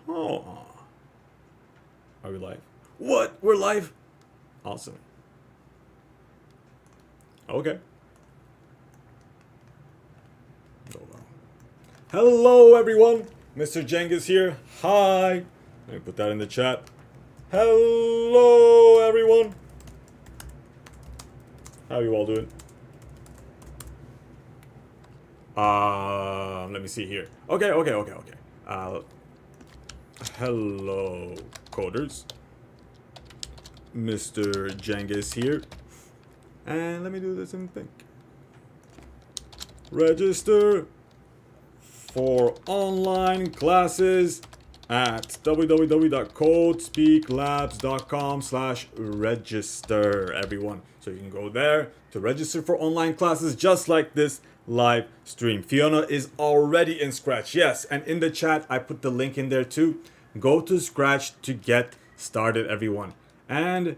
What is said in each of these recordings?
Oh. Are we live? What? We're live? Awesome. Okay. Oh, wow. Hello, everyone. Mr. Jengis here. Hi. Let me put that in the chat. Hello, everyone. How are you all doing? Let me see here. Okay. Hello, coders. Mr. Jengis here. And let me do this in pink. Register for online classes at www.codespeaklabs.com/register, everyone. So you can go there to register for online classes just like this live stream. Fiona is already in Scratch. Yes, and in the chat, I put the link in there too. Go to Scratch to get started, everyone. And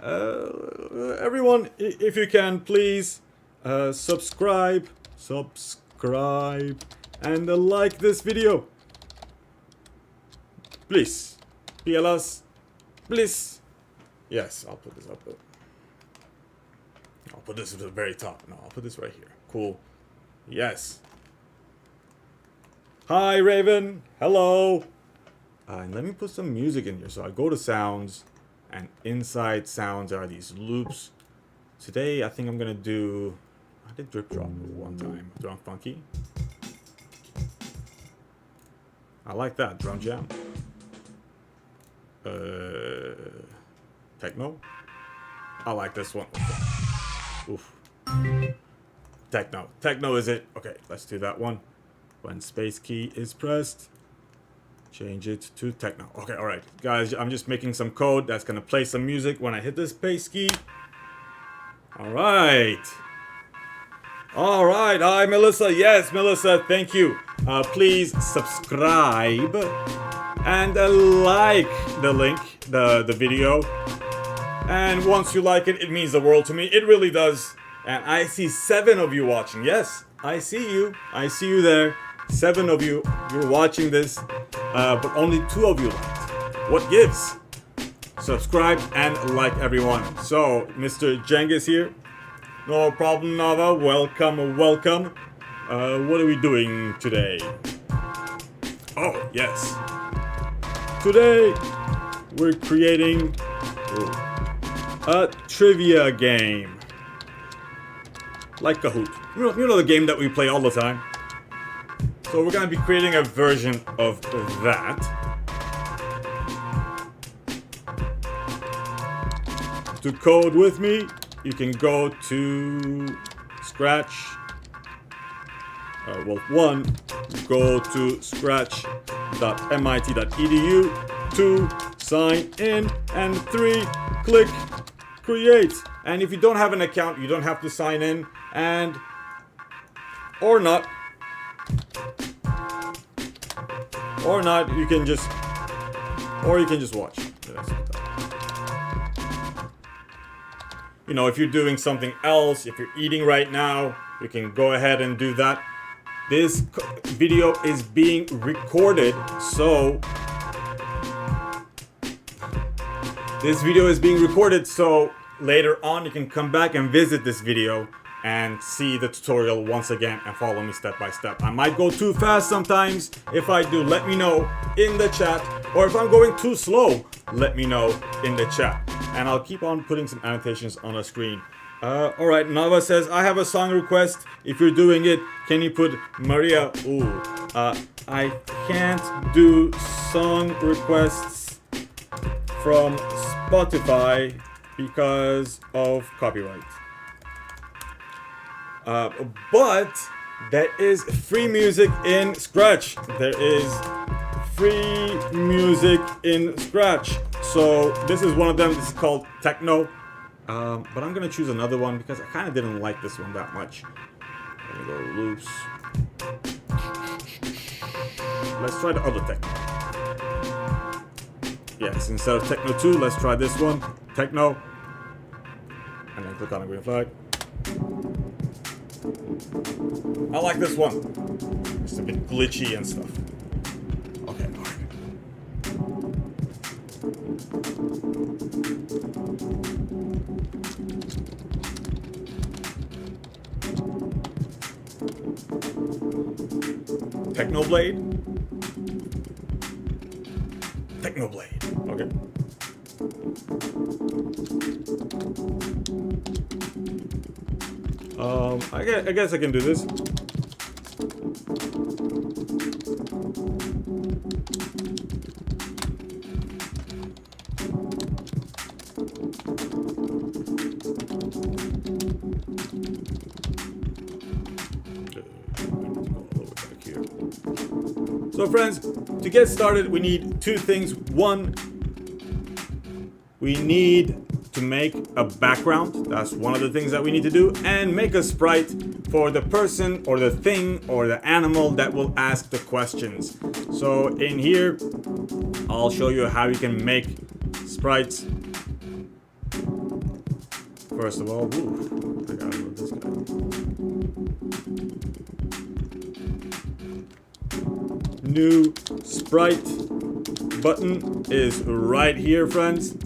everyone, if you can, please subscribe, and like this video. Please. PLS. Please. Yes, I'll put this up. I'll put this at the very top. No, I'll put this right here. Cool. Yes. Hi, Raven. Hello. And let me put some music in here. So I go to sounds, and inside sounds are these loops. Today, I think I'm going to do... I did drip drop one time. Drum funky. I like that. Drum jam. Techno. I like this one. Oof. Techno. Techno is it. Okay, let's do that one. When space key is pressed, change it to techno. Okay, all right. Guys, I'm just making some code that's going to play some music when I hit the space key. All right. All right. Hi, Melissa. Yes, Melissa. Thank you. Please subscribe and like the link, the video. And once you like it, it means the world to me. It really does. And I see 7 of you watching. Yes, I see you. I see you there. 7 of you. You're watching this. But only 2 of you liked. What gives? Subscribe and like, everyone. So, Mr. Jengis here. No problem, Nava. Welcome, welcome. What are we doing today? Oh, yes. Today, we're creating a trivia game. Like Kahoot. You know the game that we play all the time? So we're going to be creating a version of that. To code with me, you can go to Scratch. Go to scratch.mit.edu. 2, sign in, and 3, click create. And if you don't have an account, you don't have to sign in, and or not, you can just watch. You know, if you're doing something else, if you're eating right now, you can go ahead and do that. This video is being recorded, so later on you can come back and visit this video and see the tutorial once again and follow me step by step. I might go too fast sometimes. If I do, let me know in the chat. Or if I'm going too slow, let me know in the chat. And I'll keep on putting some annotations on the screen. Alright, Nava says, I have a song request. If you're doing it, can you put Maria? Ooh, I can't do song requests from Spotify because of copyright. But there is free music in Scratch. There is free music in Scratch. So this is one of them. This is called Techno. But I'm gonna choose another one because I kind of didn't like this one that much. Let me go loops. Let's try the other Techno. Yes, instead of Techno 2, let's try this one. Techno. And then click on the green flag. I like this one. It's a bit glitchy and stuff. Okay, alright. Technoblade. Technoblade. Okay. I guess I can do this. So friends, to get started, we need two things. One, we need to make a background. That's one of the things that we need to do, and make a sprite for the person or the thing or the animal that will ask the questions. So in here, I'll show you how you can make sprites. First of all, ooh, I gotta move this guy. New sprite button is right here, friends.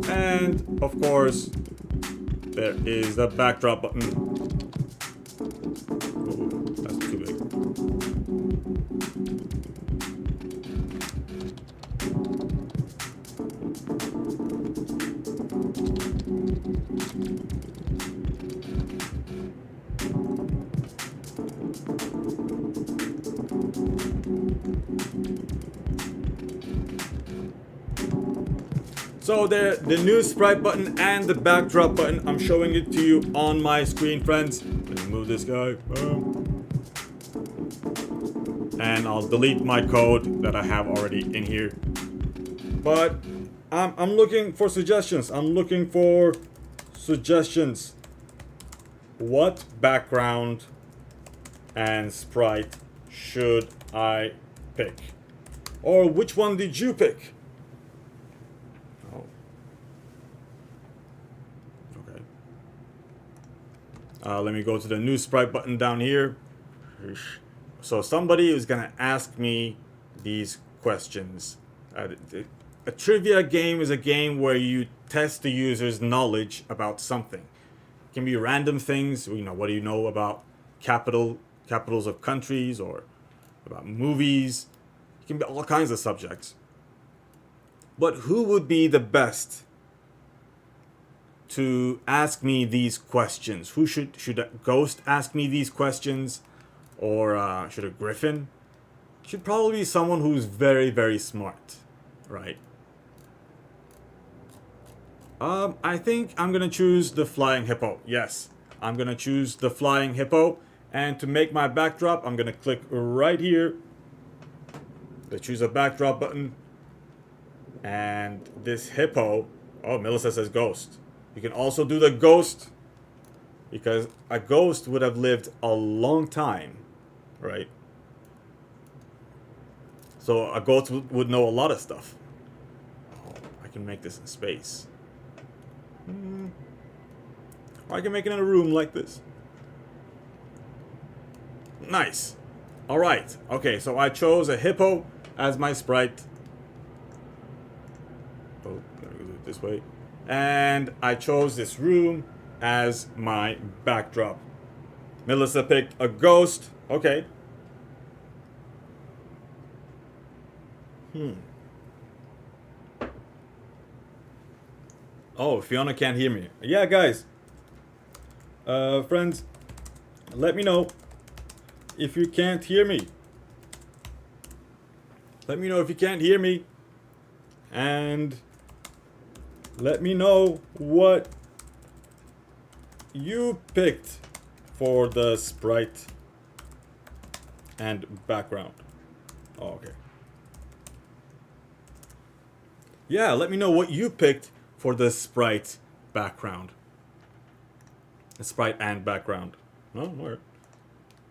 And of course, there is the backdrop button. Ooh, that's too big. So the new sprite button and the backdrop button, I'm showing it to you on my screen, friends. Let me move this guy. And I'll delete my code that I have already in here. But I'm looking for suggestions. What background and sprite should I pick? Or which one did you pick? Let me go to the new sprite button down here. So somebody is gonna ask me these questions. A trivia game is a game where you test the user's knowledge about something. It can be random things. You know, what do you know about capitals of countries, or about movies? It can be all kinds of subjects. But who would be the best to ask me these questions? Who should a ghost ask me these questions, or should a griffin? Should probably be someone who's very, very smart, right? I think I'm gonna choose the flying hippo. Yes, I'm gonna choose the flying hippo, and to make my backdrop, I'm gonna click right here to choose a backdrop button, and this hippo. Oh, Melissa says ghost. You can also do the ghost, because a ghost would have lived a long time, right? So a ghost would know a lot of stuff. Oh, I can make this in space. Or I can make it in a room like this. Nice. All right. Okay, so I chose a hippo as my sprite. Oh, let me do it this way. And I chose this room as my backdrop. Melissa picked a ghost. Okay. Oh, Fiona can't hear me. Yeah, guys. Friends, let me know if you can't hear me. Let me know if you can't hear me. And let me know what you picked for the sprite and background. Oh, okay. Yeah, let me know what you picked for the sprite background. The sprite and background. No,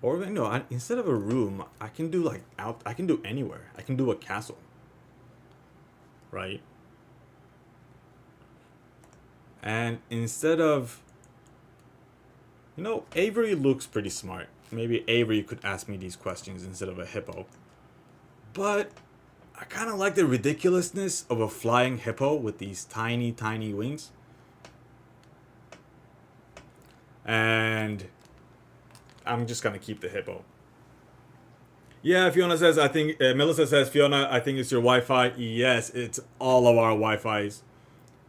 or no. Instead of a room, I can do like I can do anywhere. I can do a castle. Right. And instead of, Avery looks pretty smart. Maybe Avery could ask me these questions instead of a hippo. But I kind of like the ridiculousness of a flying hippo with these tiny, tiny wings. And I'm just gonna keep the hippo. Yeah, Fiona says, I think, Melissa says, Fiona, I think it's your Wi-Fi. Yes, it's all of our Wi-Fis.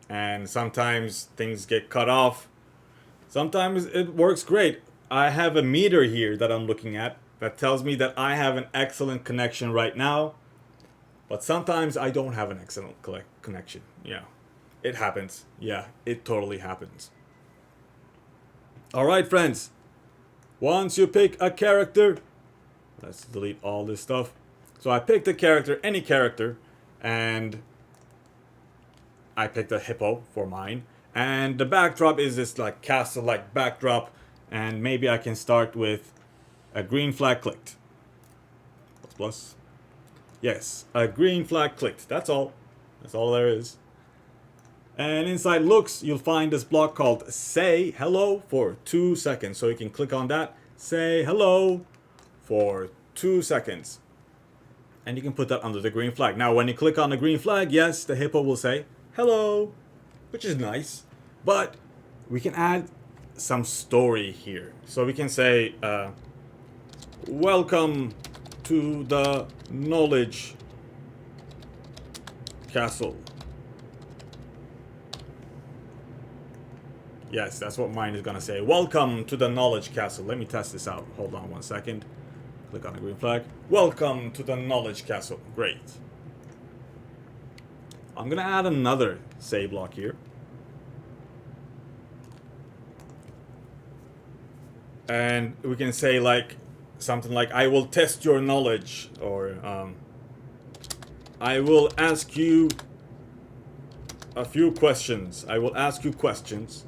And sometimes things get cut off. Sometimes it works great. I have a meter here that I'm looking at that tells me that I have an excellent connection right now. But sometimes I don't have an excellent connection. Yeah, it happens. Yeah, it totally happens. All right, friends. Once you pick a character, let's delete all this stuff. So I picked a character, any character, and I picked a hippo for mine. And the backdrop is this like castle-like backdrop. And maybe I can start with a green flag clicked. Plus. Yes, a green flag clicked. That's all. That's all there is. And inside looks, you'll find this block called Say Hello for 2 seconds. So you can click on that. Say hello for 2 seconds. And you can put that under the green flag. Now, when you click on the green flag, yes, the hippo will say hello, which is nice. But we can add some story here. So we can say, welcome to the knowledge castle. Yes, that's what mine is gonna say. Welcome to the knowledge castle. Let me test this out. Hold on 1 second. Click on the green flag. Welcome to the knowledge castle. Great. I'm gonna add another say block here. And we can say like something like, I will test your knowledge, or I will ask you a few questions. I will ask you questions.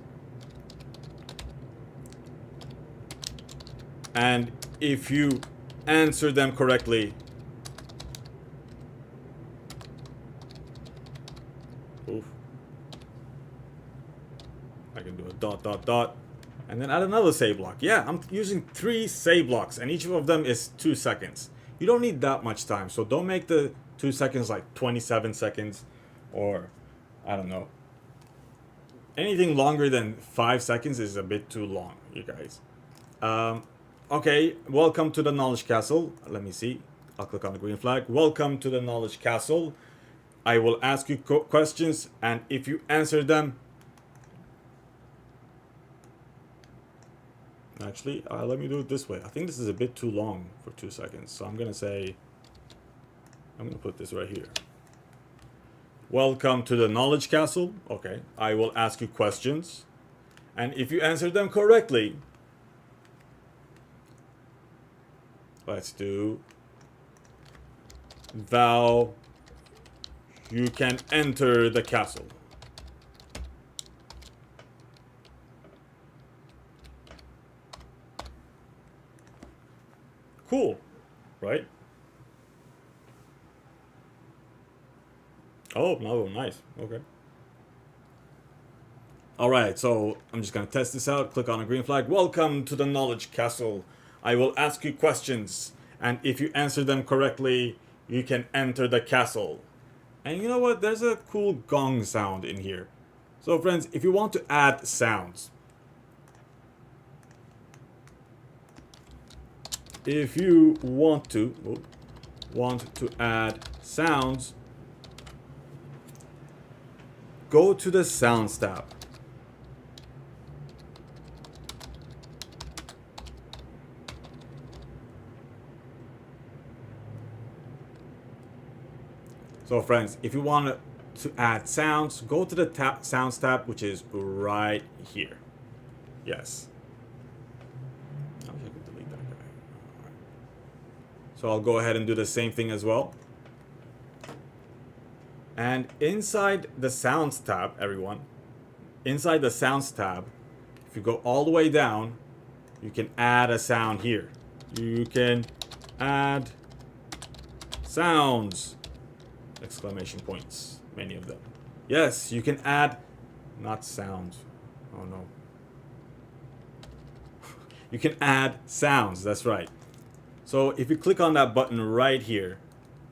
And if you answer them correctly, oof, I can do a dot, dot, dot, and then add another say block. Yeah, I'm using 3 say blocks, and each of them is 2 seconds. You don't need that much time, so don't make the 2 seconds like 27 seconds, or I don't know. Anything longer than 5 seconds is a bit too long, you guys. Okay, welcome to the knowledge castle. Let me see. I'll click on the green flag. Welcome to the knowledge castle. I will ask you questions, and if you answer them... Actually, let me do it this way. I think this is a bit too long for 2 seconds. So I'm going to say... I'm going to put this right here. Welcome to the knowledge castle. Okay, I will ask you questions. And if you answer them correctly... Let's do... Thou... You can enter the castle. Cool, right? Oh, no, nice. Okay. All right, so I'm just going to test this out. Click on a green flag. Welcome to the knowledge castle. I will ask you questions, and if you answer them correctly, you can enter the castle. And you know what? There's a cool gong sound in here. So friends, if you want to add sounds, if you want to add sounds, go to the sounds tab. So friends, if you want to add sounds, go to the sounds tab, which is right here. Yes. I wish I could delete that guy. Right. So I'll go ahead and do the same thing as well. And inside the sounds tab, everyone, inside the sounds tab, if you go all the way down, you can add a sound here. You can add sounds. Exclamation points, many of them. Yes, you can add, not sounds. Oh no. You can add sounds, that's right. So if you click on that button right here,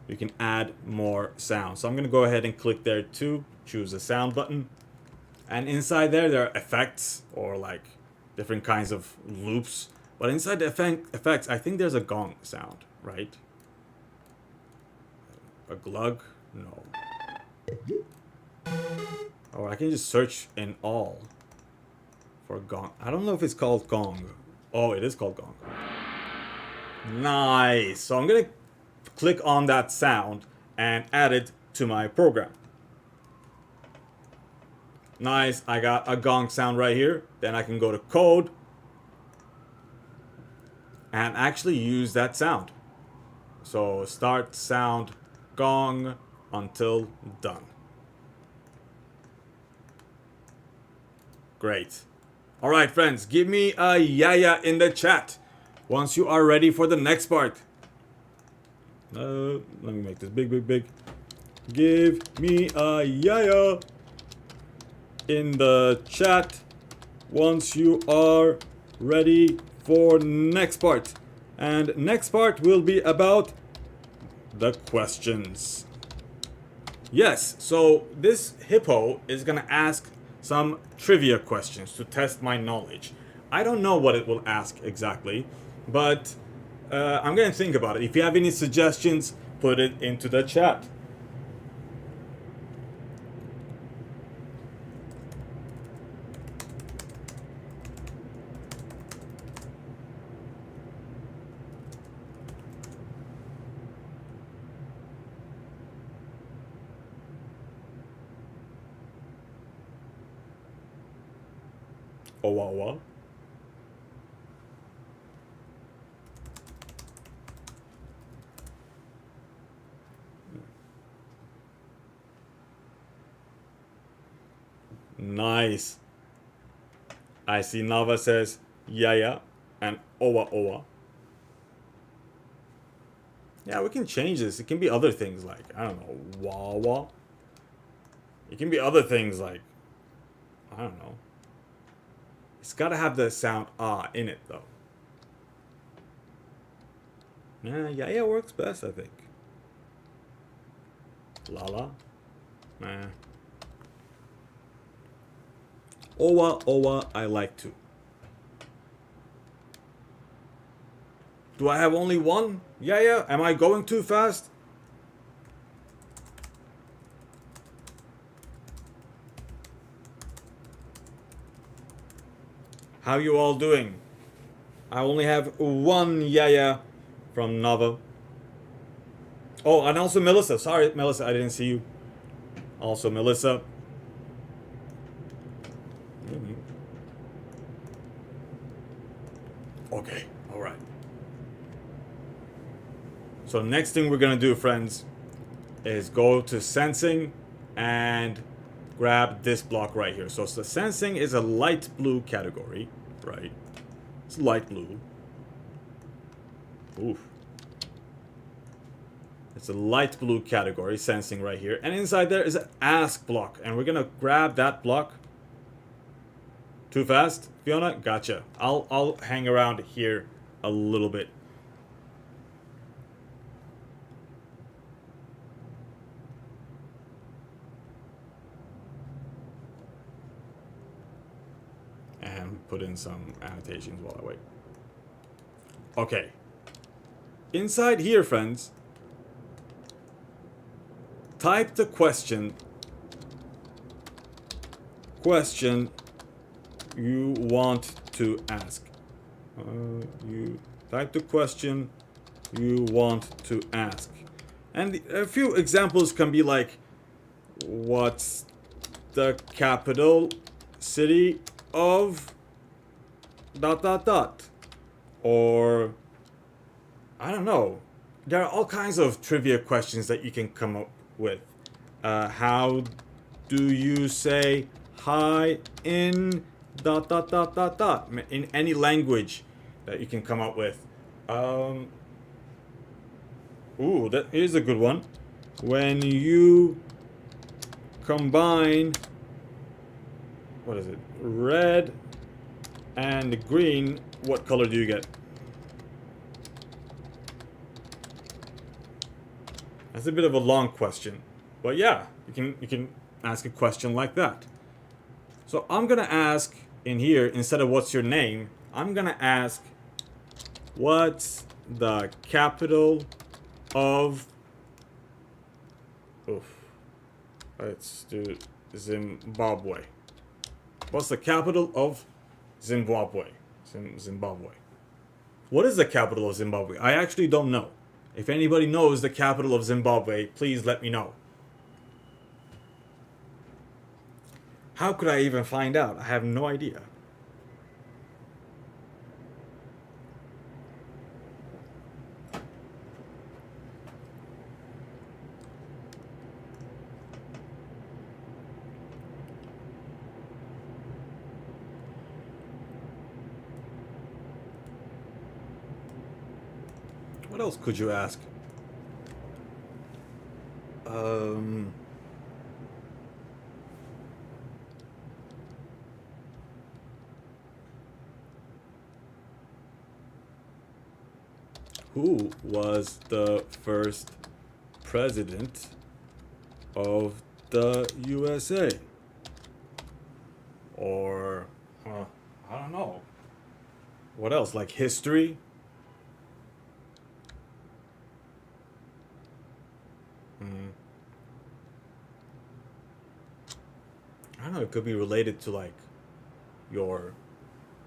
you can add more sounds. So I'm gonna go ahead and click there too, choose the sound button. And inside there are effects, or like different kinds of loops. But inside the effects, I think there's a gong sound, right? A glug? No. Or I can just search in all for gong. I don't know if it's called gong. Oh, it is called gong. Nice. So I'm gonna click on that sound and add it to my program. Nice. I got a gong sound right here. Then I can go to code and actually use that sound. So start sound gong until done. Great. All right, friends, give me a yaya in the chat once you are ready for the next part. Let me make this big. Give me a yaya in the chat once you are ready for next part. And next part will be about the questions. Yes, so this hippo is gonna ask some trivia questions to test my knowledge. I don't know what it will ask exactly, but I'm gonna think about it. If you have any suggestions, put it into the chat. Owawa. Nice. I see Nava says yaya and owa. Yeah, we can change this. It can be other things like, I don't know, wawa. It can be other things like, I don't know. It's gotta have the sound ah in it though. Yeah, works best, I think. Lala. Nah. Owa, I like to. Do I have only one? Yeah. Am I going too fast? How you all doing? I only have one yaya from Nava. Oh, and also Melissa. Sorry, Melissa, I didn't see you. Also Melissa. Okay, all right. So next thing we're gonna do, friends, is go to sensing and grab this block right here. So the sensing is a light blue category, right? It's light blue. Oof. It's a light blue category, sensing right here. And inside there is an ask block. And we're gonna grab that block. Too fast, Fiona? Gotcha. I'll hang around here a little bit. And put in some annotations while I wait. Okay. Inside here, friends, type the question you want to ask. You type the question you want to ask. And a few examples can be like, what's the capital city of ... Or, I don't know. There are all kinds of trivia questions that you can come up with. How do you say hi in ... in any language that you can come up with. Ooh, that is a good one. When you combine, what is it? Red and green, what color do you get? That's a bit of a long question. But yeah, you can ask a question like that. So I'm gonna ask in here, instead of what's your name, I'm gonna ask, what's the capital of... Oof. Let's do Zimbabwe. What's the capital of Zimbabwe? Zimbabwe. What is the capital of Zimbabwe? I actually don't know. If anybody knows the capital of Zimbabwe, please let me know. How could I even find out? I have no idea. What else could you ask? Who was the first president of the USA? Or, I don't know. What else? Like history? I don't know, it could be related to like your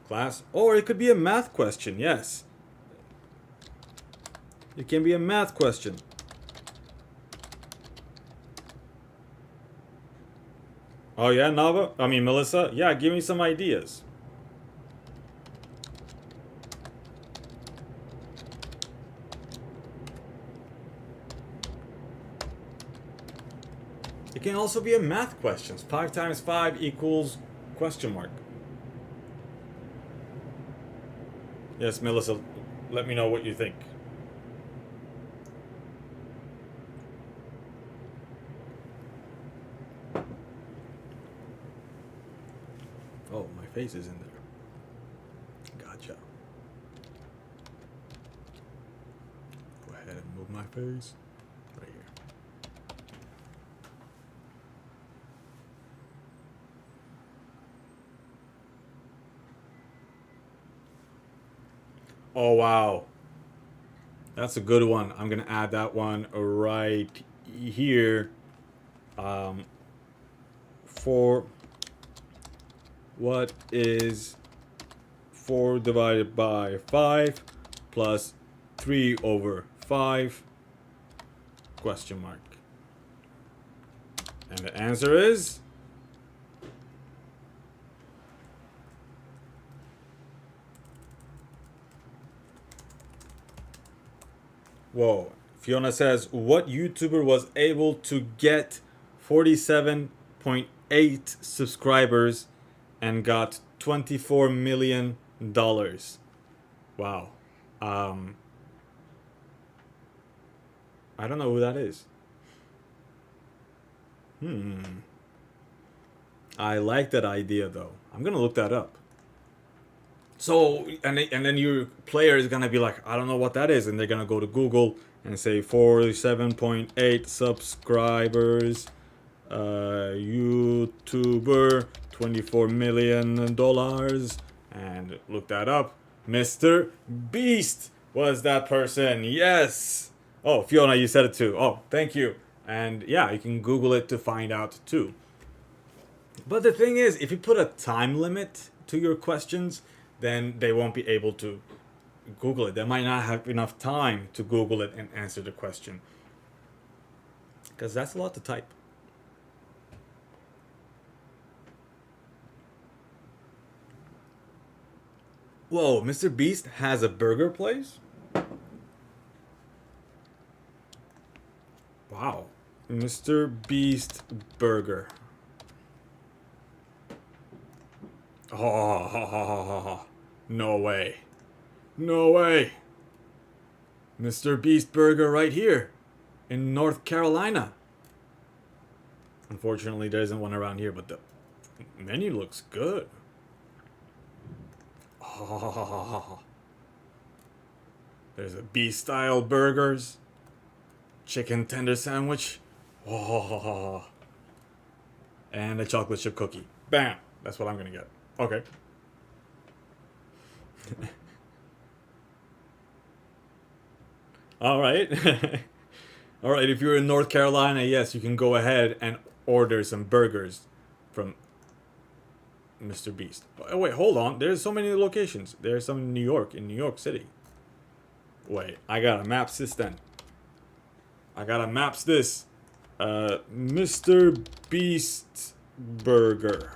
class, or it could be a math question. Yes, it can be a math question. Oh yeah, Melissa, yeah, give me some ideas. It can also be a math question. 5 times 5 equals question mark. Yes, Melissa, let me know what you think. Oh, my face is in there. Gotcha. Go ahead and move my face. Right here. Oh, wow. That's a good one. I'm going to add that one right here. For what is 4 divided by 5 plus 3 over 5? Question mark. And the answer is... Whoa. Fiona says, what YouTuber was able to get 47.8 subscribers and got $24 million? Wow. I don't know who that is. I like that idea though. I'm gonna look that up. So, and then your player is gonna be like, I don't know what that is, and they're gonna go to Google and say 47.8 subscribers, YouTuber, $24 million, and look that up. Mr. Beast was that person. Yes. Oh, Fiona, you said it too. Oh, thank you. And yeah, you can Google it to find out too. But the thing is, if you put a time limit to your questions, then they won't be able to Google it. They might not have enough time to Google it and answer the question. Because that's a lot to type. Whoa, Mr. Beast has a burger place? Wow. Mr. Beast Burger. Oh, no way. No way. Mr. Beast Burger right here in North Carolina. Unfortunately, there isn't one around here, but the menu looks good. Oh. There's a beast-style burgers, chicken tender sandwich, oh, and a chocolate chip cookie. Bam! That's what I'm gonna get. Okay. All right. All right, if you're in North Carolina, yes, you can go ahead and order some burgers from Mr. Beast. Oh, wait, hold on. There's so many locations. There's some in New York City. Wait, I gotta maps this then. I gotta maps this. Mr. Beast Burger.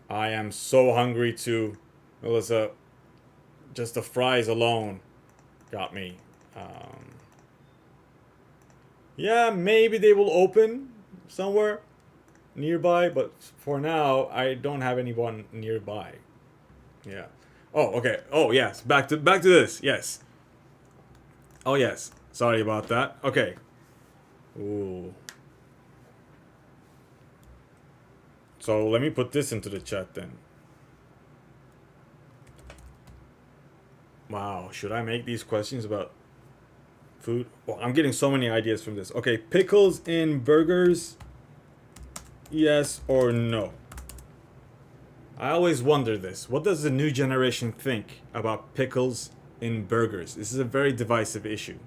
I am so hungry too, Melissa. Just the fries alone got me. Yeah, maybe they will open somewhere nearby, but for now, I don't have anyone nearby. Yeah. Oh, okay. Oh, yes. Back to this. Yes. Oh, yes. Sorry about that. Okay. Ooh. So let me put this into the chat then. Wow, should I make these questions about food? Well, I'm getting so many ideas from this. Okay, pickles in burgers. Yes or no? I always wonder this. What does the new generation think about pickles in burgers? This is a very divisive issue.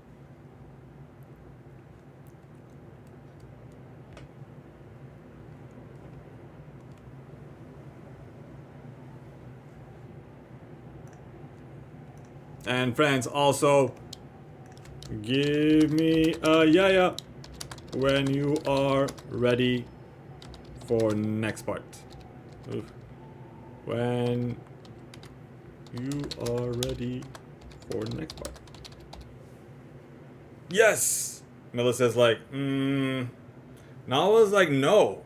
And friends, also, give me a yaya when you are ready for next part. Oof. When you are ready for next part. Yes! Melissa's like, Nala's like, no.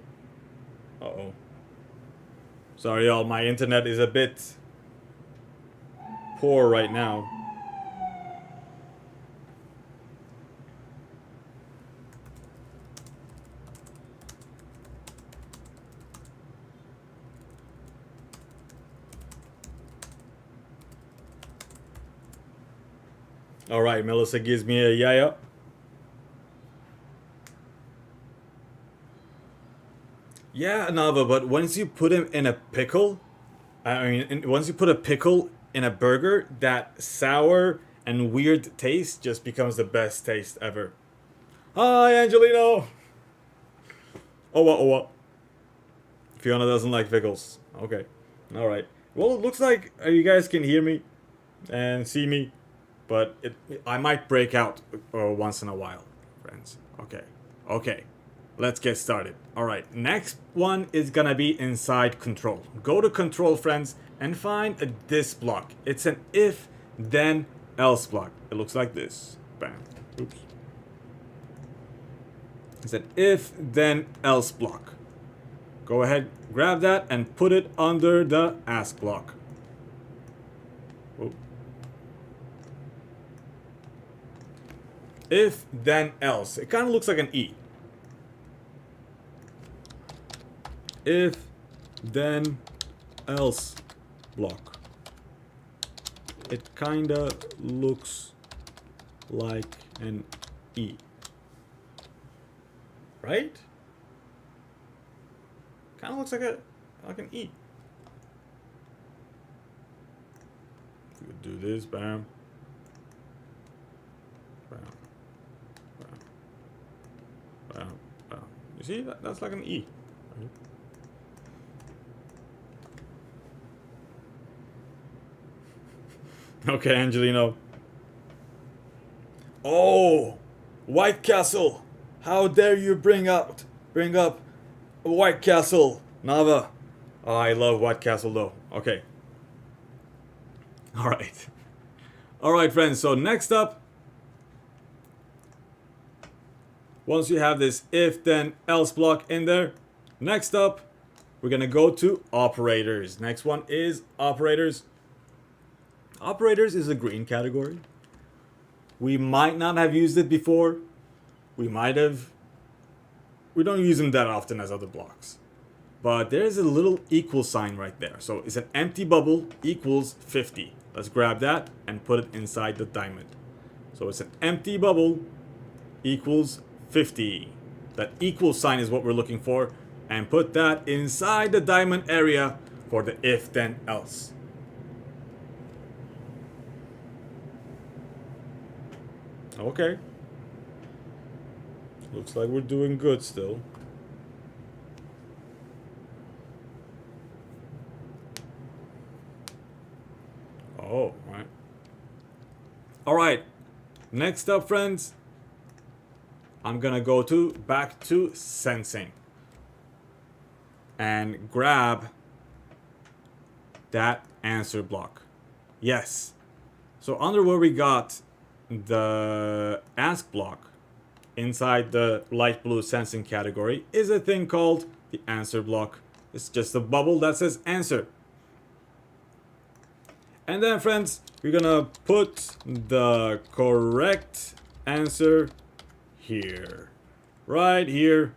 Uh-oh. Sorry, y'all, my internet is a bit poor right now. Alright, Melissa gives me a yaya. Yeah, Nava, but once you put him in a pickle, once you put a pickle in a burger, that sour and weird taste just becomes the best taste ever. Hi, Angelino! Oh, what? Fiona doesn't like pickles. Okay. Alright. Well, it looks like you guys can hear me and see me, but I might break out once in a while, friends. Okay. Let's get started. Alright, next one is gonna be inside control. Go to control, friends, and find this block. It's an if, then, else block. It looks like this. Bam. Oops. It's an if, then, else block. Go ahead, grab that, and put it under the ask block. Oop. If, then, else. It kind of looks like an E. If, then, else block. It kinda looks like an E. Right? Kinda looks like an E. We could do this, bam. Bam. Bam. Bam. Bam. You see? That's like an E. Right? Okay, Angelino. Oh, White Castle! How dare you bring up White Castle, Nava? Oh, I love White Castle though. Okay. All right, friends. So next up, once you have this if then else block in there, next up, we're gonna go to operators. Next one is operators. Operators is a green category. We might not have used it before. We don't use them that often as other blocks. But there's a little equal sign right there. So it's an empty bubble equals 50. Let's grab that and put it inside the diamond. So it's an empty bubble equals 50. That equal sign is what we're looking for. And put that inside the diamond area for the if then else. Okay. Looks like we're doing good still. Oh, right. All right. Next up, friends, I'm gonna go back to sensing and grab that answer block. Yes. So under where we got the ask block inside the light blue sensing category is a thing called the answer block. It's just a bubble that says answer. And then, friends, we're gonna put the correct answer here. Right here.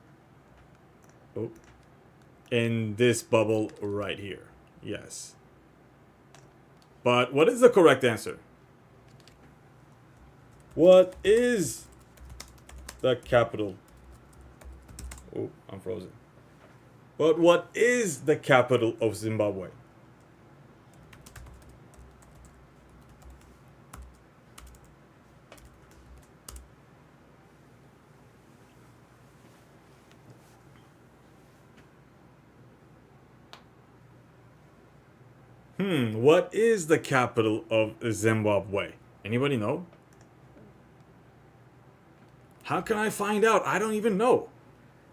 Oh. In this bubble right here. Yes. But what is the correct answer? What is the capital? Oh, I'm frozen. But what is the capital of Zimbabwe? What is the capital of Zimbabwe? Anybody know? How can I find out? I don't even know.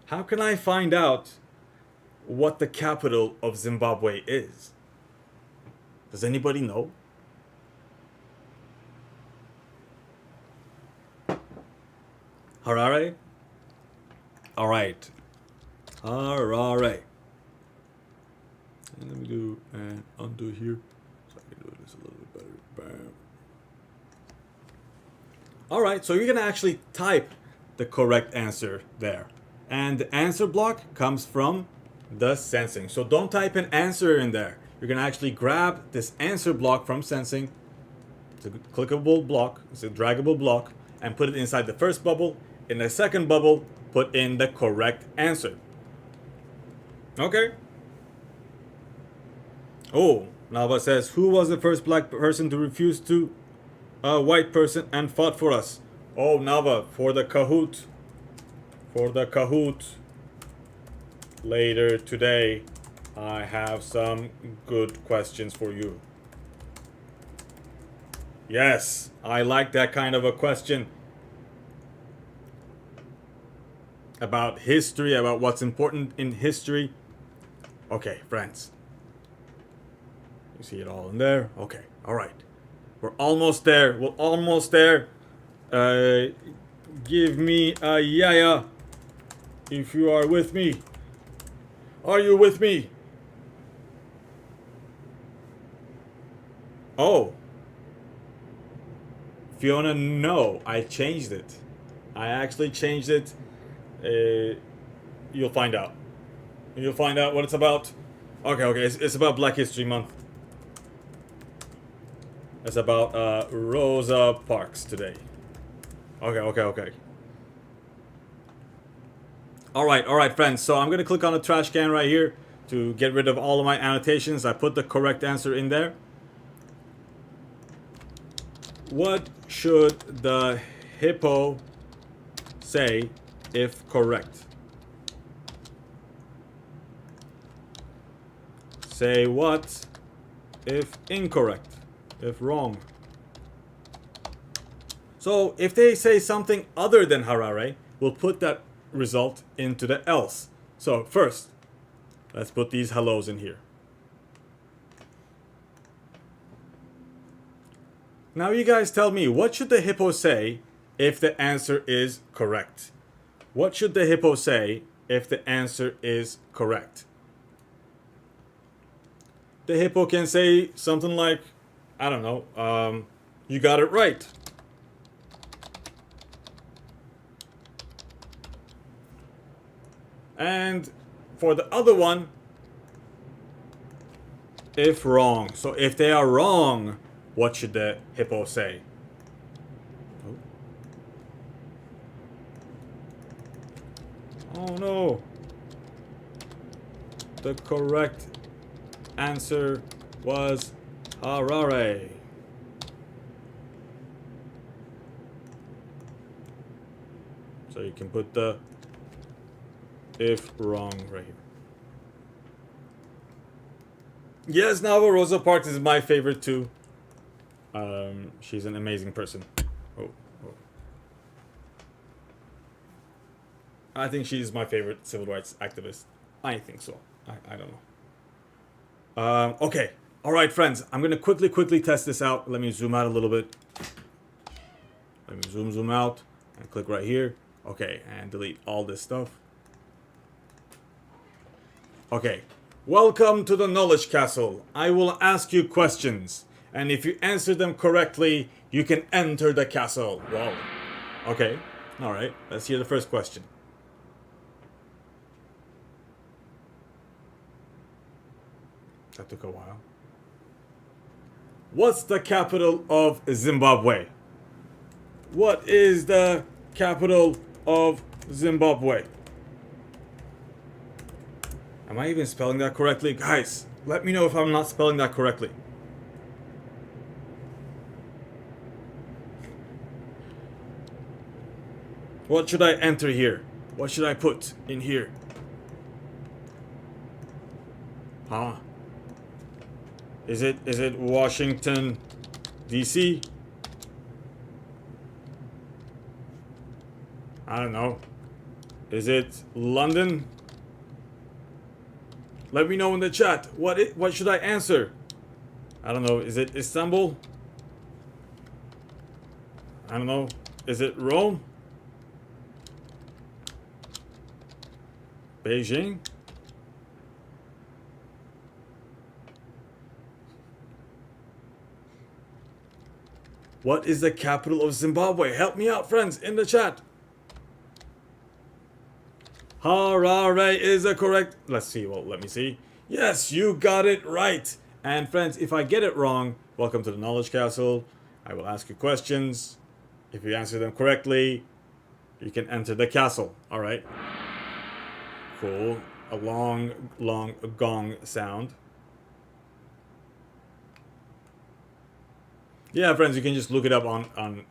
How can I find out what the capital of Zimbabwe is? Does anybody know? Harare? All right. Harare. And let me do an undo here so I can do this a little bit better. Bam. All right, so you're gonna actually type the correct answer there. And the answer block comes from the sensing. So don't type an answer in there. You're gonna actually grab this answer block from sensing. It's a clickable block, it's a draggable block, and put it inside the first bubble. In the second bubble, put in the correct answer. Okay. Oh, Nava says, who was the first black person to refuse to a white person and fought for us? Oh, Nava, for the Kahoot. For the Kahoot. Later today, I have some good questions for you. Yes, I like that kind of a question. About history, about what's important in history. Okay, friends. You see it all in there? Okay, all right. We're almost there. We're almost there. Give me a yaya if you are with me. Are you with me? Oh. Fiona, no. I changed it. I actually changed it. You'll find out. You'll find out what it's about. Okay. It's about Black History Month. It's about Rosa Parks today. Okay. Alright, friends. So I'm going to click on the trash can right here to get rid of all of my annotations. I put the correct answer in there. What should the hippo say if correct? Say what if incorrect? If wrong. So if they say something other than Harare, we'll put that result into the else. So first, let's put these hellos in here. Now you guys tell me, what should the hippo say if the answer is correct? What should the hippo say if the answer is correct? The hippo can say something like, I don't know, you got it right. And for the other one, if wrong. So if they are wrong, what should the hippo say? Oh no. The correct answer was Harare. So you can put the if wrong right here. Yes, Nava Rosa Parks is my favorite too. She's an amazing person. Oh. I think she's my favorite civil rights activist. I think so. I don't know. Okay. All right, friends. I'm going to quickly test this out. Let me zoom out a little bit. Let me zoom out and click right here. Okay, and delete all this stuff. Okay. Welcome to the Knowledge Castle. I will ask you questions, and if you answer them correctly, you can enter the castle. Wow. Okay. All right. Let's hear the first question. That took a while. What's the capital of Zimbabwe? What is the capital of Zimbabwe? Am I even spelling that correctly? Guys, let me know if I'm not spelling that correctly. What should I enter here? What should I put in here? Huh? Is it Washington, D.C.? I don't know. Is it London? Let me know in the chat. What should I answer? I don't know. Is it Istanbul? I don't know. Is it Rome? Beijing? What is the capital of Zimbabwe? Help me out, friends, in the chat. Harare is the correct. Let's see. Well, let me see. Yes, you got it right. And friends, if I get it wrong, welcome to the Knowledge Castle. I will ask you questions. If you answer them correctly, you can enter the castle. All right. Cool. A long gong sound. Yeah, friends, you can just look it up on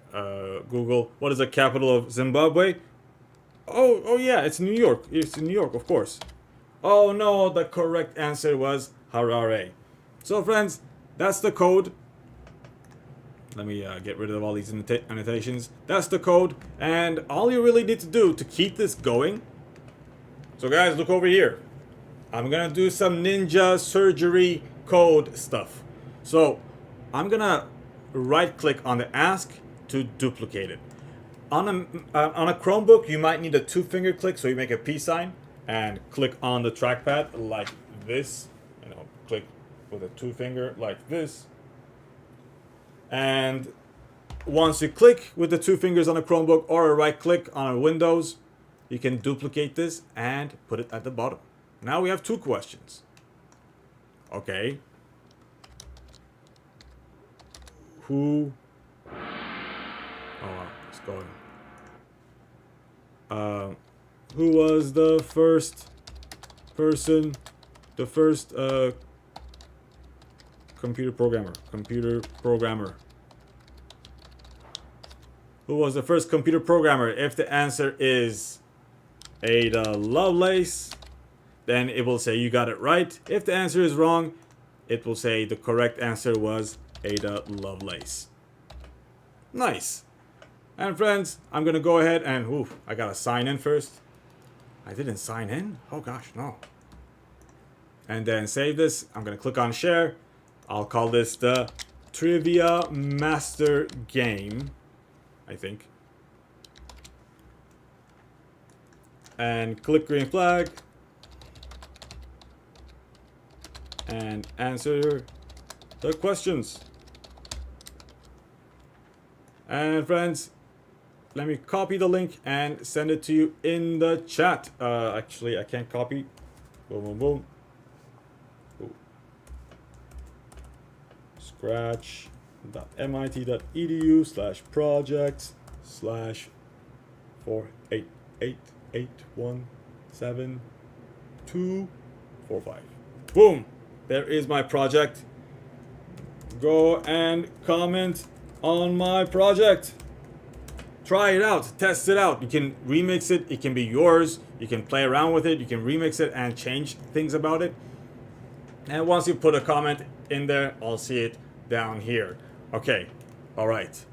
Google. What is the capital of Zimbabwe? Oh yeah, it's New York. It's in New York, of course. Oh no, the correct answer was Harare. So, friends, that's the code. Let me get rid of all these annotations. That's the code, and all you really need to do to keep this going. So, guys, look over here. I'm gonna do some ninja surgery code stuff. So, I'm gonna right-click on the ask to duplicate it. On a Chromebook, you might need a two-finger click, so you make a peace sign and click on the trackpad like this. You know, click with a two-finger like this. And once you click with the two fingers on a Chromebook or a right-click on a Windows, you can duplicate this and put it at the bottom. Now we have two questions. Okay. Who? Oh wow, it's going. Who was the first person, the first computer programmer? Who was the first computer programmer? If the answer is Ada Lovelace, then it will say you got it right. If the answer is wrong, it will say the correct answer was Ada Lovelace. Nice. And friends, I'm gonna go ahead and I gotta sign in first. I didn't sign in? Oh gosh, no. And then save this. I'm gonna click on share. I'll call this the Trivia Master Game, I think. And click green flag. And answer the questions. And friends, let me copy the link and send it to you in the chat. Actually, I can't copy. Boom, boom, boom. Ooh. Scratch.mit.edu/projects/488817245. Boom! There is my project. Go and comment on my project. Try it out, test it out. You can remix it, it can be yours. You can play around with it, you can remix it and change things about it. And once you put a comment in there, I'll see it down here. Okay, all right.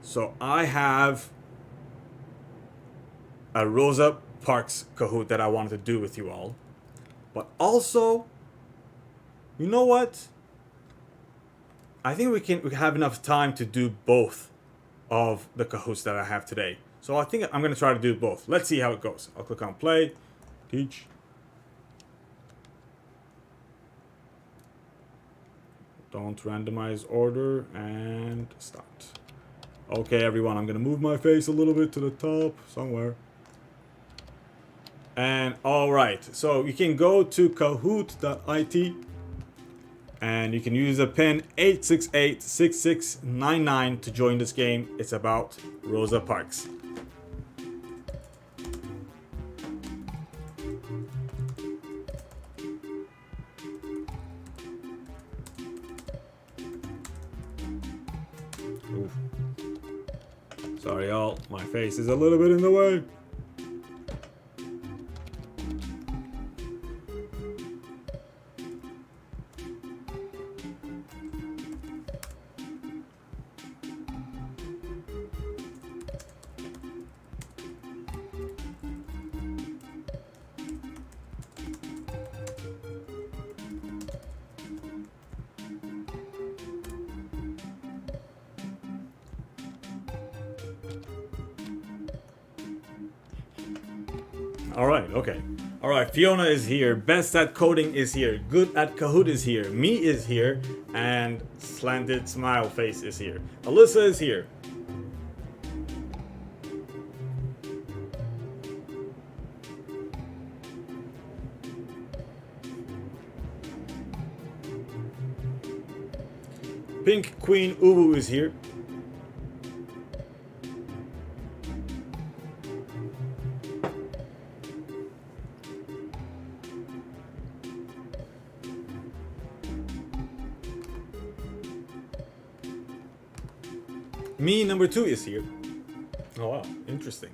So I have a Rosa Parks Kahoot that I wanted to do with you all. But also, you know what? I think we have enough time to do both of the Kahoots that I have today. So I think I'm going to try to do both. Let's see how it goes. I'll click on play, teach. Don't randomize order, and start. Okay, everyone, I'm going to move my face a little bit to the top somewhere. And all right, so you can go to kahoot.it and you can use a pin 8686699 to join this game. It's about Rosa Parks. Oof. Sorry, y'all. My face is a little bit in the way. All right, okay. All right, Fiona is here. Best at coding is here. Good at Kahoot is here. Me is here. And slanted smile face is here. Alyssa is here. Pink Queen Ubu is here. Me number 2 is here. Oh wow, interesting.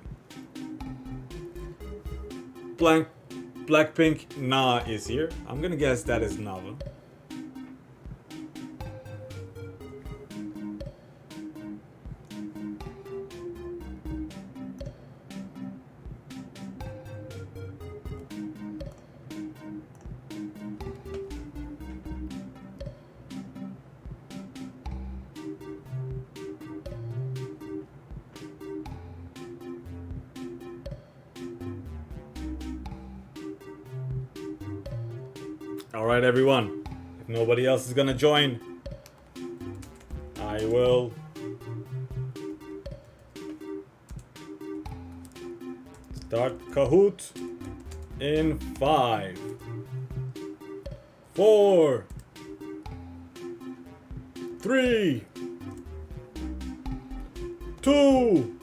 Blackpink Na is here. I'm gonna guess that is Nava. All right, everyone. If nobody else is gonna join, I will start Kahoot in 5, 4, 3, 2,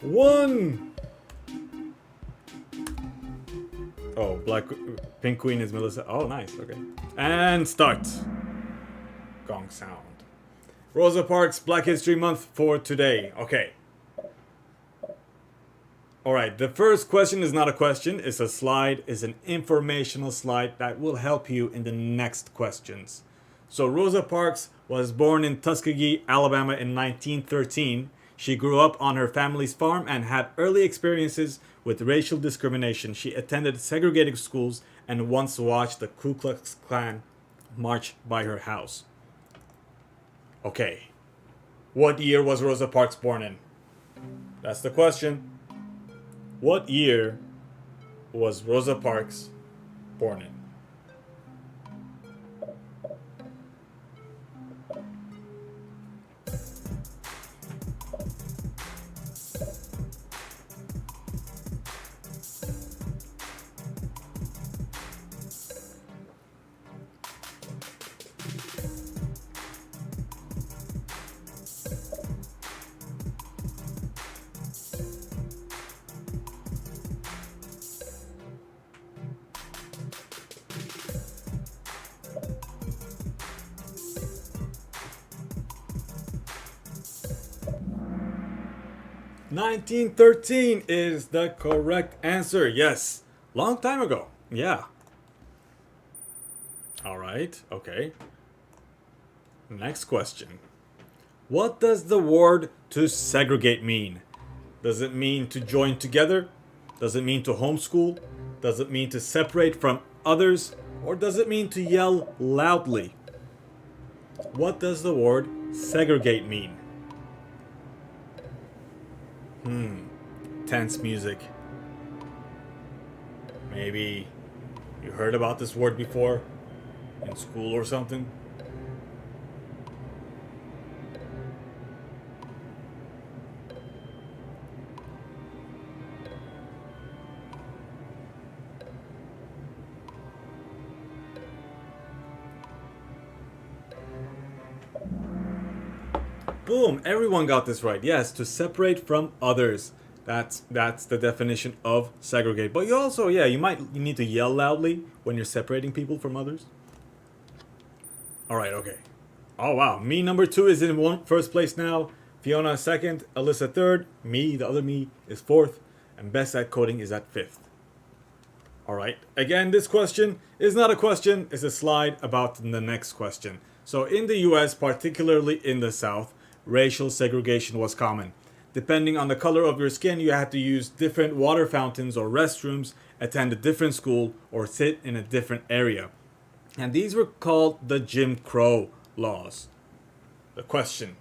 1. Oh, Pink Queen is Melissa. Oh, nice. Okay. And start. Gong sound. Rosa Parks Black History Month for today. Okay. Alright, the first question is not a question. It's a slide. It's an informational slide that will help you in the next questions. So Rosa Parks was born in Tuskegee, Alabama in 1913. She grew up on her family's farm and had early experiences with racial discrimination. She attended segregated schools and once watched the Ku Klux Klan march by her house. Okay. What year was Rosa Parks born in? That's the question. What year was Rosa Parks born in? 1913 is the correct answer. Yes. Long time ago. Yeah. Alright, okay. Next question. What does the word to segregate mean? Does it mean to join together? Does it mean to homeschool? Does it mean to separate from others? Or does it mean to yell loudly? What does the word segregate mean? Tense music. Maybe you heard about this word before in school or something? Boom, everyone got this right. Yes, to separate from others. That's the definition of segregate. But you also, yeah, you need to yell loudly when you're separating people from others. All right, okay. Oh wow, me number 2 is in first place now. Fiona second, Alyssa third, me, the other me, is fourth, and best at coding is at fifth. All right. Again, this question is not a question, it's a slide about the next question. So in the US, particularly in the South, racial segregation was common. Depending on the color of your skin, you had to use different water fountains or restrooms, attend a different school, or sit in a different area. And these were called the Jim Crow laws. The question.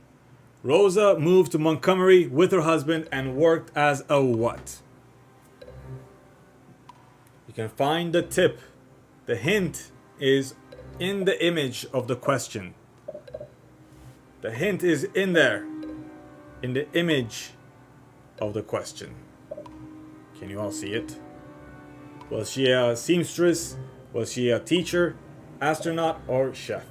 Rosa moved to Montgomery with her husband and worked as a what? You can find the tip. The hint is in the image of the question. The hint is in there, in the image of the question. Can you all see it? Was she a seamstress? Was she a teacher, astronaut, or chef?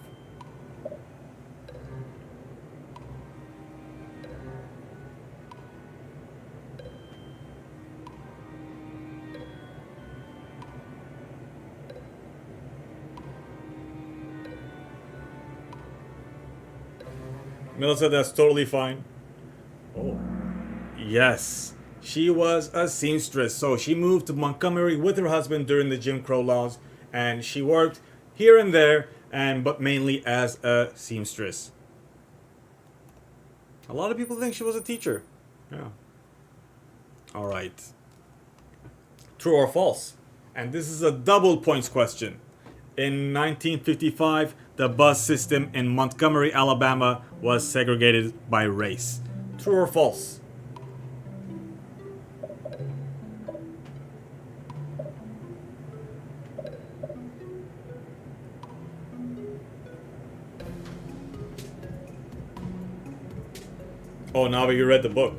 Melissa, that's totally fine. Oh, yes. She was a seamstress. So she moved to Montgomery with her husband during the Jim Crow laws, and she worked here and there, but mainly as a seamstress. A lot of people think she was a teacher. Yeah. All right. True or false? And this is a double points question. In 1955, the bus system in Montgomery, Alabama was segregated by race. True or false? Oh, now you read the book.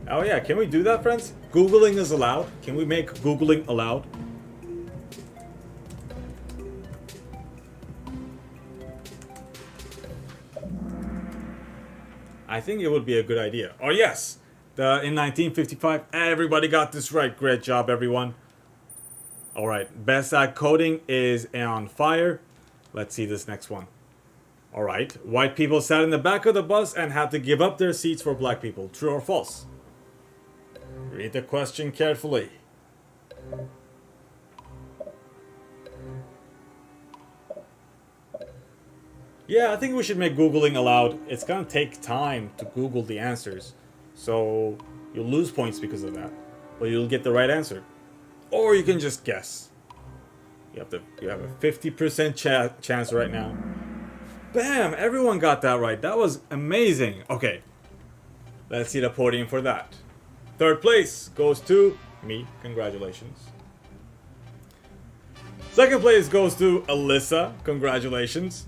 Oh yeah, can we do that, friends? Googling is allowed. Can we make Googling allowed? I think it would be a good idea. Oh yes, in 1955, everybody got this right. Great job, everyone. All right, best at coding is on fire. Let's see this next one. All right, white people sat in the back of the bus and had to give up their seats for black people. True or false? Read the question carefully. Yeah, I think we should make Googling allowed. It's gonna take time to Google the answers. So you'll lose points because of that. But you'll get the right answer. Or you can just guess. You have a 50% chance right now. Bam! Everyone got that right. That was amazing. Okay. Let's see the podium for that. Third place goes to me. Congratulations. Second place goes to Alyssa. Congratulations.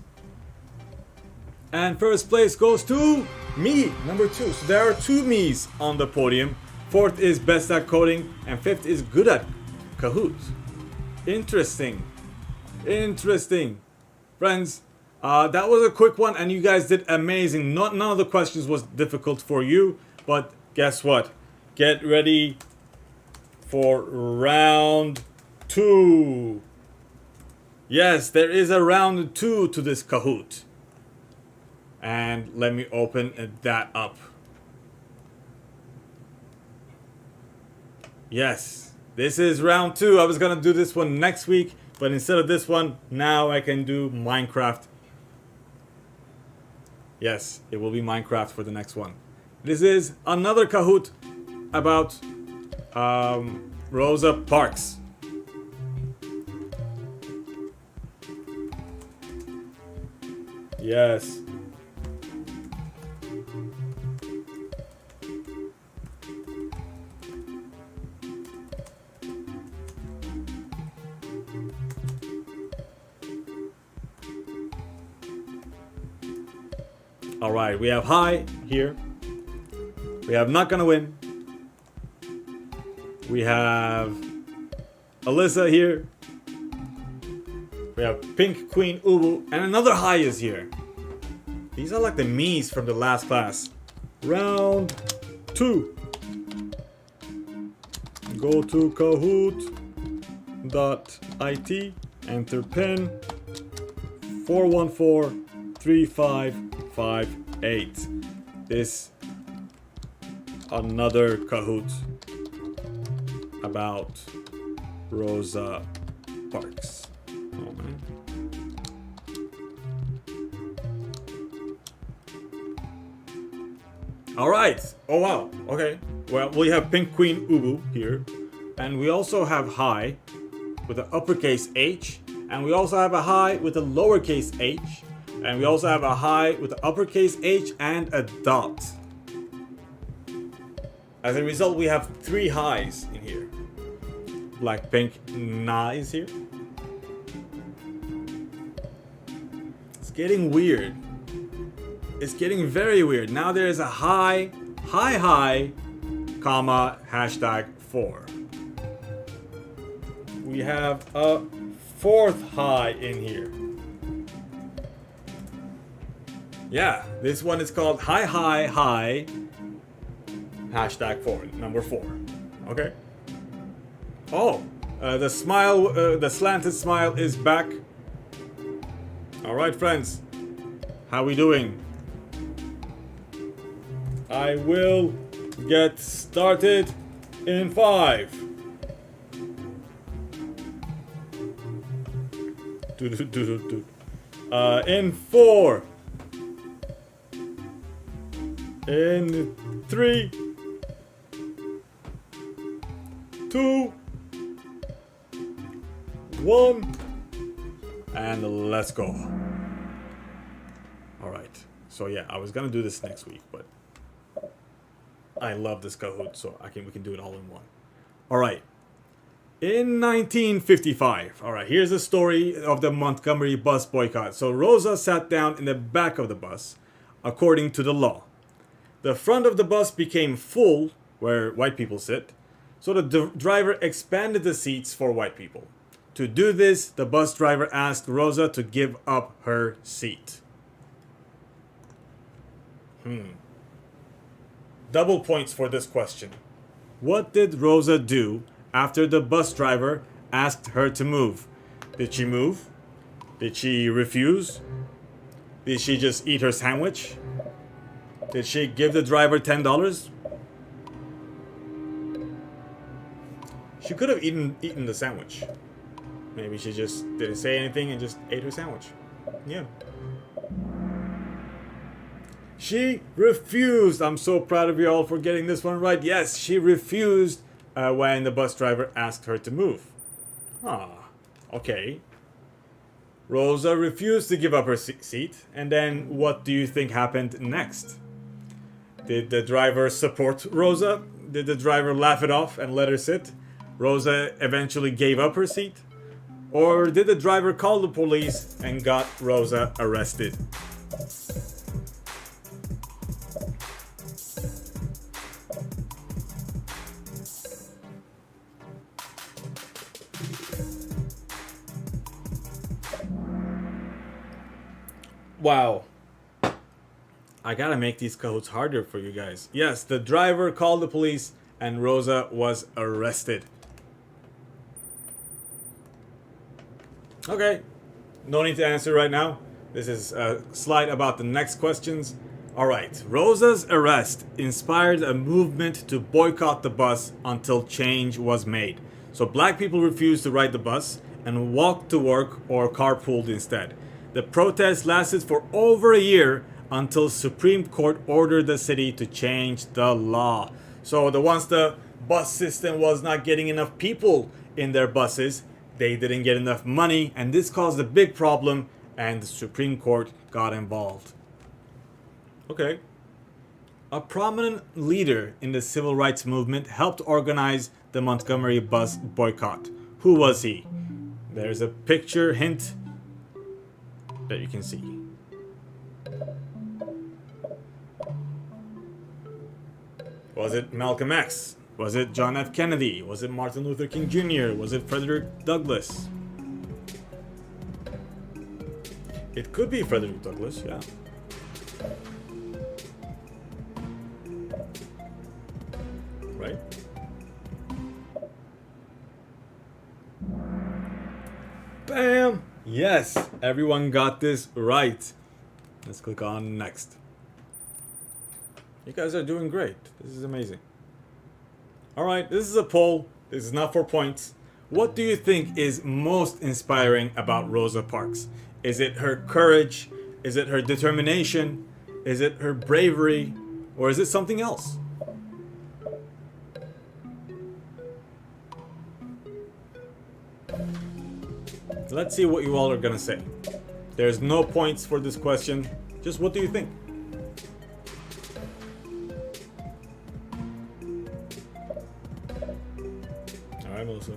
And first place goes to me, number 2. So there are 2 me's on the podium. Fourth is best at coding, and fifth is good at Kahoot. Interesting. Interesting. Friends, that was a quick one, and you guys did amazing. None of the questions was difficult for you, but guess what? Get ready for round 2. Yes, there is a round 2 to this Kahoot. And let me open that up. Yes, this is round 2. I was gonna do this one next week, but instead of this one, now I can do Minecraft. Yes, it will be Minecraft for the next one. This is another Kahoot about Rosa Parks. Yes. All right, we have Hi here. We have Not Gonna Win. We have Alyssa here. We have Pink Queen Ubu, and another Hi is here. These are like the me's from the last class. Round 2. Go to Kahoot.it, enter PIN 4143558. This another Kahoot about Rosa Parks. Oh man. All right. Oh wow. Okay. Well, we have Pink Queen Ubu here, and we also have Hi with an uppercase H, and we also have a Hi with a lowercase h, and we also have a Hi with an uppercase H and a dot. As a result, we have 3 Hi's in here. Blackpink Na is here. It's getting weird. It's getting very weird. Now there is a Hi, comma, #4. We have a 4th Hi in here. Yeah, this one is called Hi, #4, number 4. Okay. Oh, the smile, the slanted smile is back. All right, friends. How we doing? I will get started in 5. In 4. In 3. 2. 1. And let's go. All right. So yeah, I was gonna do this next week, but I love this Kahoot, so we can do it all in one. All right. In 1955, all right, here's the story of the Montgomery bus boycott. So Rosa sat down in the back of the bus, according to the law. The front of the bus became full, where white people sit, so the driver expanded the seats for white people. To do this, the bus driver asked Rosa to give up her seat. Double points for this question. What did Rosa do after the bus driver asked her to move? Did she move? Did she refuse? Did she just eat her sandwich? Did she give the driver $10? She could have eaten the sandwich. Maybe she just didn't say anything and just ate her sandwich. Yeah. She refused. I'm so proud of you all for getting this one right. Yes, she refused when the bus driver asked her to move. Okay. Rosa refused to give up her seat. And then what do you think happened next? Did the driver support Rosa? Did the driver laugh it off and let her sit? Rosa eventually gave up her seat? Or did the driver call the police and got Rosa arrested? Wow. I gotta make these Kahoots harder for you guys. Yes, the driver called the police and Rosa was arrested. Okay. No need to answer right now. This is a slide about the next questions. Alright, Rosa's arrest inspired a movement to boycott the bus until change was made. So black people refused to ride the bus and walked to work or carpooled instead. The protest lasted for over a year until Supreme Court ordered the city to change the law. So once the bus system was not getting enough people in their buses, they didn't get enough money, and this caused a big problem, and the Supreme Court got involved. Okay. A prominent leader in the civil rights movement helped organize the Montgomery bus boycott. Who was he? There's a picture hint that you can see. Was it Malcolm X? Was it John F. Kennedy? Was it Martin Luther King Jr.? Was it Frederick Douglass? It could be Frederick Douglass, yeah. Right? Bam! Yes, everyone got this right. Let's click on next. You guys are doing great. This is amazing. Alright, this is a poll. This is not for points. What do you think is most inspiring about Rosa Parks? Is it her courage? Is it her determination? Is it her bravery? Or is it something else? Let's see what you all are gonna say. There's no points for this question. Just what do you think? Alright, Melissa.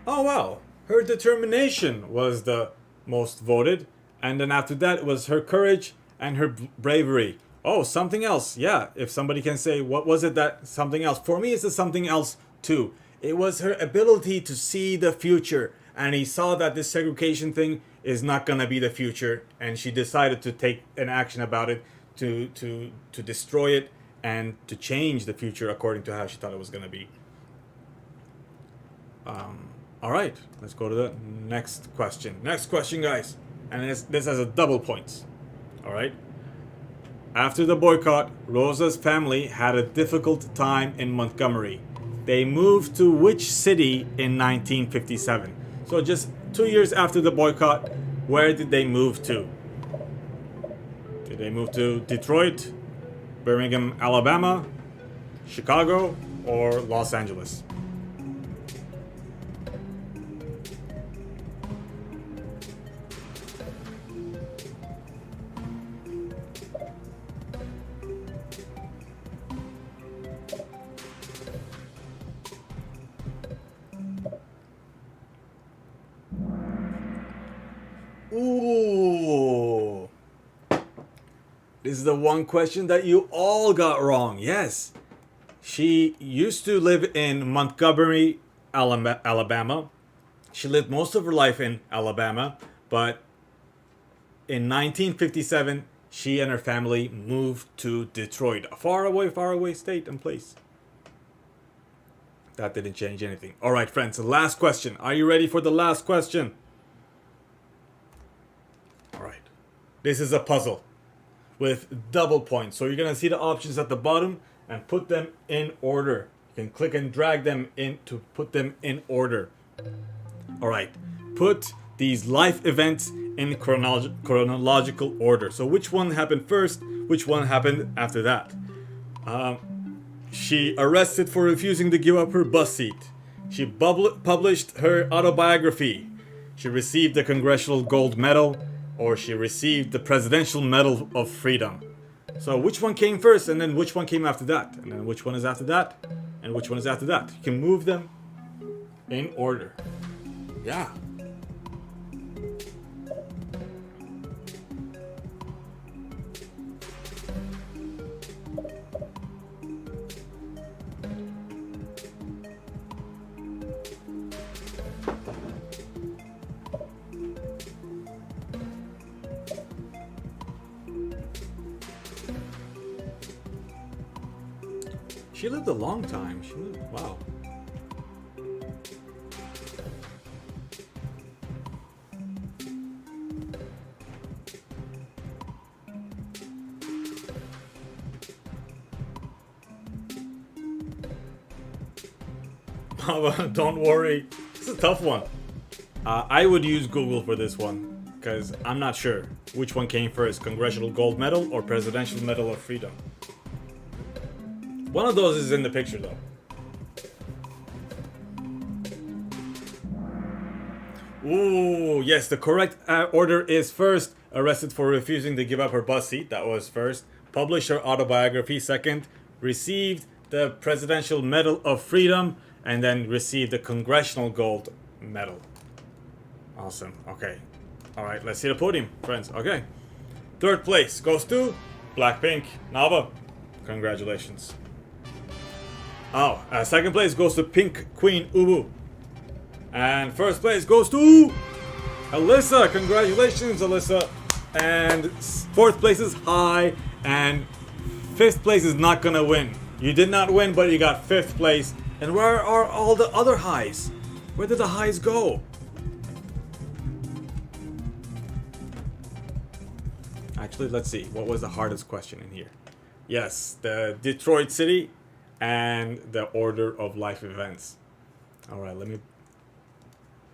Oh wow! Her determination was the most voted. And then after that, it was her courage and her bravery. Oh, something else. Yeah, if somebody can say, what was it that something else? For me, it's a something else too. It was her ability to see the future. And he saw that this segregation thing is not going to be the future. And she decided to take an action about it, to destroy it, and to change the future according to how she thought it was going to be. All right, let's go to the next question. Next question, guys. And this has a double points. All right. After the boycott, Rosa's family had a difficult time in Montgomery. They moved to which city in 1957? So just 2 years after the boycott, where did they move to? Did they move to Detroit, Birmingham, Alabama, Chicago, or Los Angeles? Ooh. This is the one question that you all got wrong. Yes. She used to live in Montgomery, Alabama. She lived most of her life in Alabama, but in 1957, she and her family moved to Detroit, a far away state and place. That didn't change anything. All right, friends, the last question. Are you ready for the last question? All right. This is a puzzle with double points. So you're going to see the options at the bottom and put them in order. You can click and drag them in to put them in order. All right. Put these life events in chronological order. So which one happened first? Which one happened after that? She arrested for refusing to give up her bus seat. She published her autobiography. She received the Congressional Gold Medal, or she received the Presidential Medal of Freedom. So which one came first, and then which one came after that? And then which one is after that? And which one is after that? You can move them in order. Yeah. She lived a long time. Wow. Don't worry. This is a tough one. I would use Google for this one, because I'm not sure which one came first, Congressional Gold Medal or Presidential Medal of Freedom. One of those is in the picture, though. Ooh, yes, the correct order is first. Arrested for refusing to give up her bus seat. That was first. Published her autobiography. Second. Received the Presidential Medal of Freedom. And then received the Congressional Gold Medal. Awesome. Okay. Alright, let's see the podium, friends. Okay. Third place goes to Blackpink. Nava. Congratulations. Oh, second place goes to Pink Queen Ubu. And first place goes to Alyssa. Congratulations, Alyssa. And fourth place is High. And fifth place is not gonna win. You did not win, but you got fifth place. And where are all the other highs? Where did the highs go? Actually, let's see. What was the hardest question in here? Yes, the Detroit City and the order of life events. All right, let me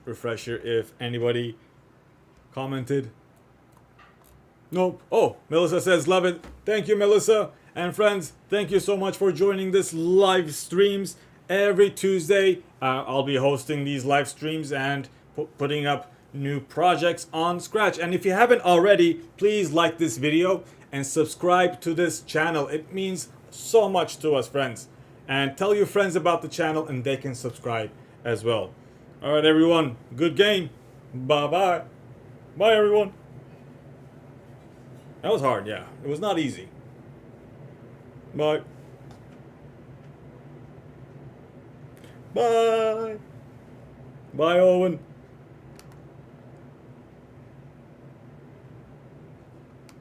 refresh here if anybody commented. Nope. Oh, Melissa says love it. Thank you, Melissa. And friends, thank you so much for joining this live streams. Every Tuesday, I'll be hosting these live streams and putting up new projects on Scratch. And if you haven't already, please like this video and subscribe to this channel. It means so much to us, friends. And tell your friends about the channel and they can subscribe as well. All right, everyone. Good game. Bye-bye. Bye, everyone. That was hard, yeah. It was not easy. Bye. Bye. Bye, Owen.